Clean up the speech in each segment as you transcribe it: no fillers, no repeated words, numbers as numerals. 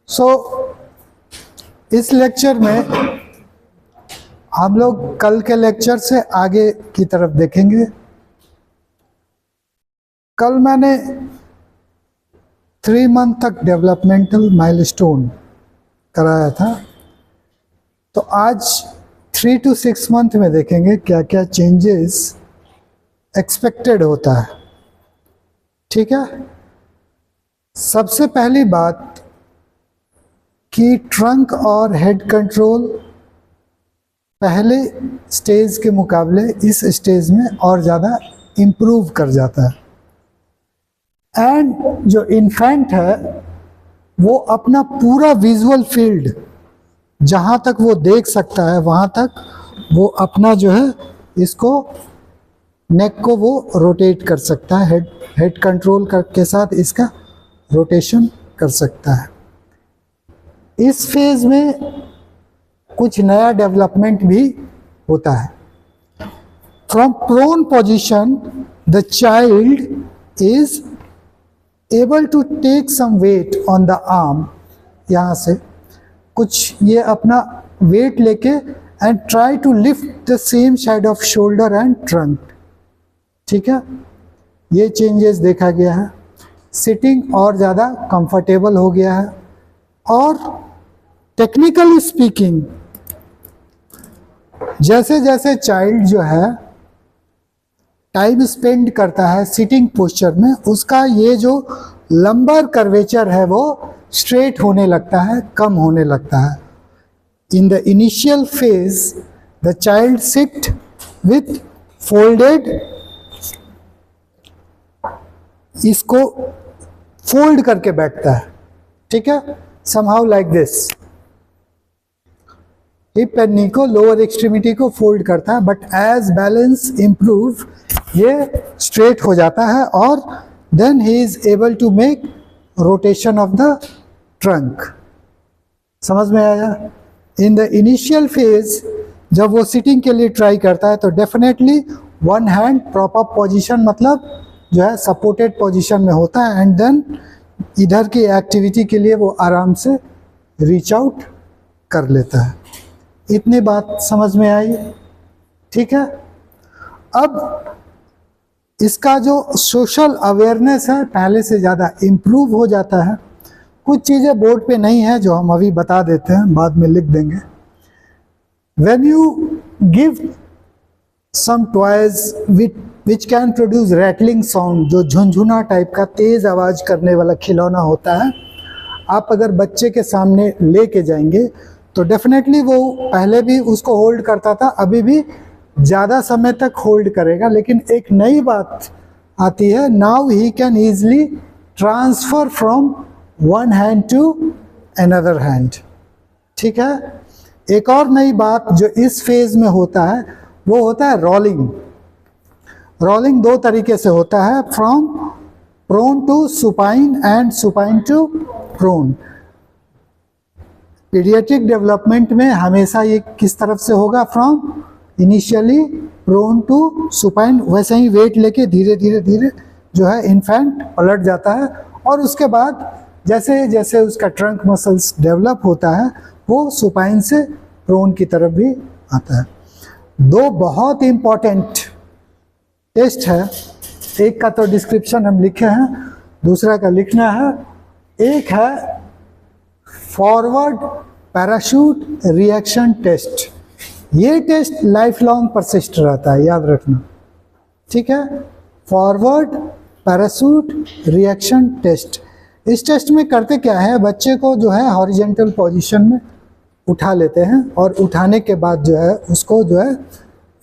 सो इस लेक्चर में हम लोग कल के लेक्चर से आगे की तरफ देखेंगे। कल मैंने 3 मंथ तक डेवलपमेंटल माइलस्टोन कराया था, तो आज 3 to 6 मंथ में देखेंगे क्या क्या चेंजेस एक्सपेक्टेड होता है। ठीक है, सबसे पहली बात कि ट्रंक और हेड कंट्रोल पहले स्टेज के मुकाबले इस स्टेज में और ज़्यादा इम्प्रूव कर जाता है। एंड जो इन्फेंट है वो अपना पूरा विजुअल फील्ड जहाँ तक वो देख सकता है वहाँ तक वो अपना जो है इसको नेक को वो रोटेट कर सकता है, हेड कंट्रोल के साथ इसका रोटेशन कर सकता है। इस फेज में कुछ नया डेवलपमेंट भी होता है। From prone position the child is able to take some weight on the arm, यहाँ से कुछ ये अपना वेट लेके and try to lift the same side of shoulder and trunk. ठीक है, ये चेंजेस देखा गया है। सिटिंग और ज़्यादा कंफर्टेबल हो गया है। और टेक्निकली स्पीकिंग जैसे जैसे चाइल्ड जो है टाइम स्पेंड करता है सिटिंग पोस्चर में, उसका ये जो लंबर कर्वेचर है वो स्ट्रेट होने लगता है, कम होने लगता है। In the initial phase the child sit with folded, इसको फोल्ड करके बैठता है। ठीक है, somehow like this, hip and knee को, लोअर एक्सट्रीमिटी को फोल्ड करता है, बट एज बैलेंस इम्प्रूव ये स्ट्रेट हो जाता है और then he is able to make rotation of the trunk. समझ में आया? इन द इनिशियल फेज जब वो सिटिंग के लिए ट्राई करता है तो definitely one hand proper position, मतलब जो है सपोर्टेड पोजीशन में होता है, एंड देन इधर की एक्टिविटी के लिए वो आराम से रीच आउट कर लेता है। इतनी बात समझ में आई? ठीक है, अब इसका जो सोशल अवेयरनेस है पहले से ज़्यादा इम्प्रूव हो जाता है। कुछ चीज़ें बोर्ड पे नहीं है जो हम अभी बता देते हैं, बाद में लिख देंगे। When you give some toys which can produce rattling sound, जो झुनझुना टाइप का तेज़ आवाज़ करने वाला खिलौना होता है, आप अगर बच्चे के सामने लेके जाएंगे तो डेफिनेटली वो पहले भी उसको होल्ड करता था, अभी भी ज़्यादा समय तक होल्ड करेगा। लेकिन एक नई बात आती है, now he can easily transfer from one hand to another hand. ठीक है, एक और नई बात जो इस फेज में होता है वो होता है रोलिंग। रोलिंग 2 तरीके से होता है, from prone to supine and supine to prone. Pediatric development में हमेशा ये किस तरफ से होगा? From initially prone to supine, वैसे ही वेट लेके धीरे धीरे धीरे जो है इन्फेंट पलट जाता है, और उसके बाद जैसे जैसे उसका ट्रंक मसल्स डेवलप होता है वो सुपाइन से प्रोन की तरफ भी आता है। 2 बहुत इम्पॉर्टेंट टेस्ट है, एक का तो डिस्क्रिप्शन हम लिखे हैं, दूसरा का लिखना है। एक है फॉरवर्ड पैराशूट रिएक्शन टेस्ट। ये टेस्ट लाइफ लॉन्ग परसिस्ट रहता है, याद रखना। ठीक है, फॉरवर्ड पैराशूट रिएक्शन टेस्ट। इस टेस्ट में करते क्या है, बच्चे को जो है हॉरिजेंटल पोजीशन में उठा लेते हैं और उठाने के बाद जो है उसको जो है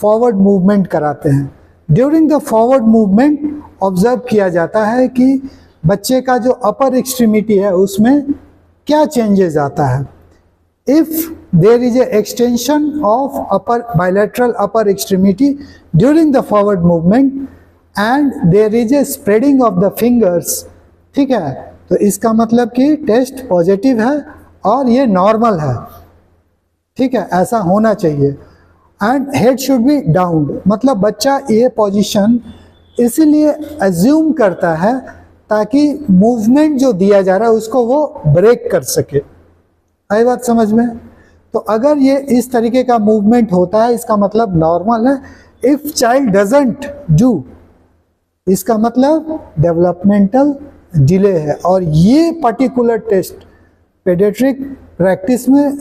फॉरवर्ड मूवमेंट कराते हैं। During the forward movement observe किया जाता है कि बच्चे का जो अपर एक्सट्रीमिटी है उसमें क्या चेंजेस आता है। If there is a extension of upper bilateral upper extremity during the forward movement and there is a spreading of the fingers, ठीक है, तो इसका मतलब कि टेस्ट पॉजिटिव है और ये नॉर्मल है। ठीक है, ऐसा होना चाहिए। And head should be down, मतलब बच्चा ये पोजीशन इसीलिए एज्यूम करता है ताकि मूवमेंट जो दिया जा रहा है उसको वो ब्रेक कर सके। आई बात समझ में? तो अगर ये इस तरीके का मूवमेंट होता है इसका मतलब नॉर्मल है। इफ चाइल्ड डजंट डू, इसका मतलब डेवलपमेंटल डिले है। और ये पर्टिकुलर टेस्ट पेडियाट्रिक प्रैक्टिस में,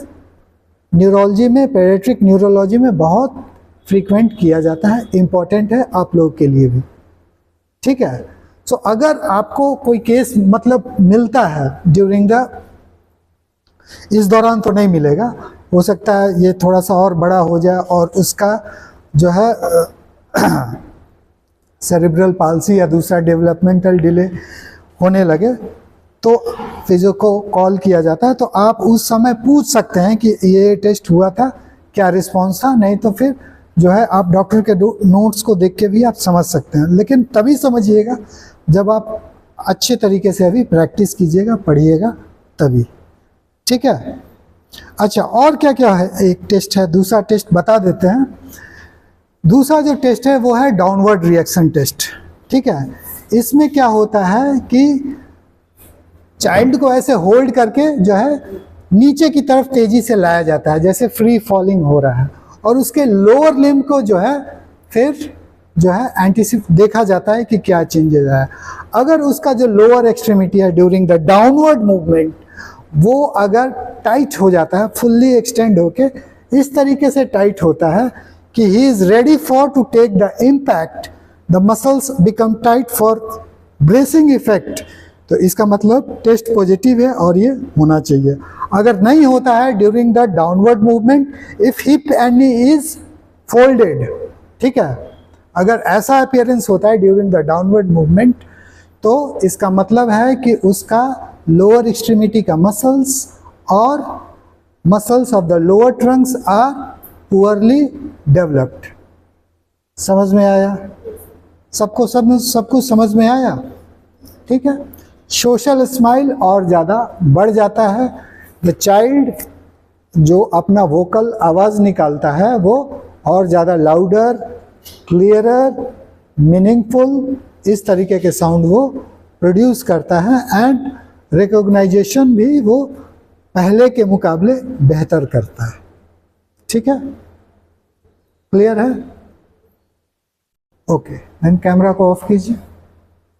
न्यूरोलॉजी में, पेडियाट्रिक न्यूरोलॉजी में बहुत फ्रीक्वेंट किया जाता है, इम्पॉर्टेंट है आप लोग के लिए भी। ठीक है। सो अगर आपको कोई केस मतलब मिलता है ड्यूरिंग द, इस दौरान तो नहीं मिलेगा, हो सकता है ये थोड़ा सा और बड़ा हो जाए और उसका जो है सेरिब्रल पाल्सी या दूसरा डेवलपमेंटल डिले होने लगे, तो फिजियो को कॉल किया जाता है। तो आप उस समय पूछ सकते हैं कि ये टेस्ट हुआ था, क्या रिस्पॉन्स था, नहीं तो फिर जो है आप डॉक्टर के नोट्स को देख के भी आप समझ सकते हैं। लेकिन तभी समझिएगा जब आप अच्छे तरीके से अभी प्रैक्टिस कीजिएगा, पढ़िएगा तभी। ठीक है। अच्छा, और क्या क्या है? एक टेस्ट है, दूसरा टेस्ट बता देते हैं। दूसरा जो टेस्ट है वो है डाउनवर्ड रिएक्शन टेस्ट। ठीक है। इसमें क्या होता है कि चाइल्ड को ऐसे होल्ड करके जो है नीचे की तरफ तेजी से लाया जाता है, जैसे फ्री फॉलिंग हो रहा है, और उसके लोअर लिम्ब को जो है फिर जो है एंटीसिप देखा जाता है कि क्या चेंजेस है। अगर उसका जो लोअर एक्सट्रीमिटी है ड्यूरिंग द डाउनवर्ड मूवमेंट वो अगर टाइट हो जाता है, फुल्ली एक्सटेंड होके इस तरीके से टाइट होता है कि he is ready for to take the impact, the muscles become tight for bracing effect, तो इसका मतलब टेस्ट पॉजिटिव है और ये होना चाहिए। अगर नहीं होता है during the downward movement, if hip and knee is folded, ठीक है, अगर ऐसा अपीयरेंस होता है ड्यूरिंग द डाउनवर्ड मूवमेंट, तो इसका मतलब है कि उसका लोअर एक्सट्रीमिटी का मसल्स और muscles of the lower trunks are poorly developed. समझ में आया? सबको सब कुछ समझ में आया? ठीक है। सोशल स्माइल और ज़्यादा बढ़ जाता है। द चाइल्ड जो अपना वोकल आवाज़ निकालता है वो और ज़्यादा लाउडर, क्लियरर, मीनिंगफुल, इस तरीके के साउंड वो प्रोड्यूस करता है, एंड रिकॉग्नाइजेशन भी वो पहले के मुकाबले बेहतर करता है। ठीक है, क्लियर है? ओके, देन कैमरा को ऑफ कीजिए।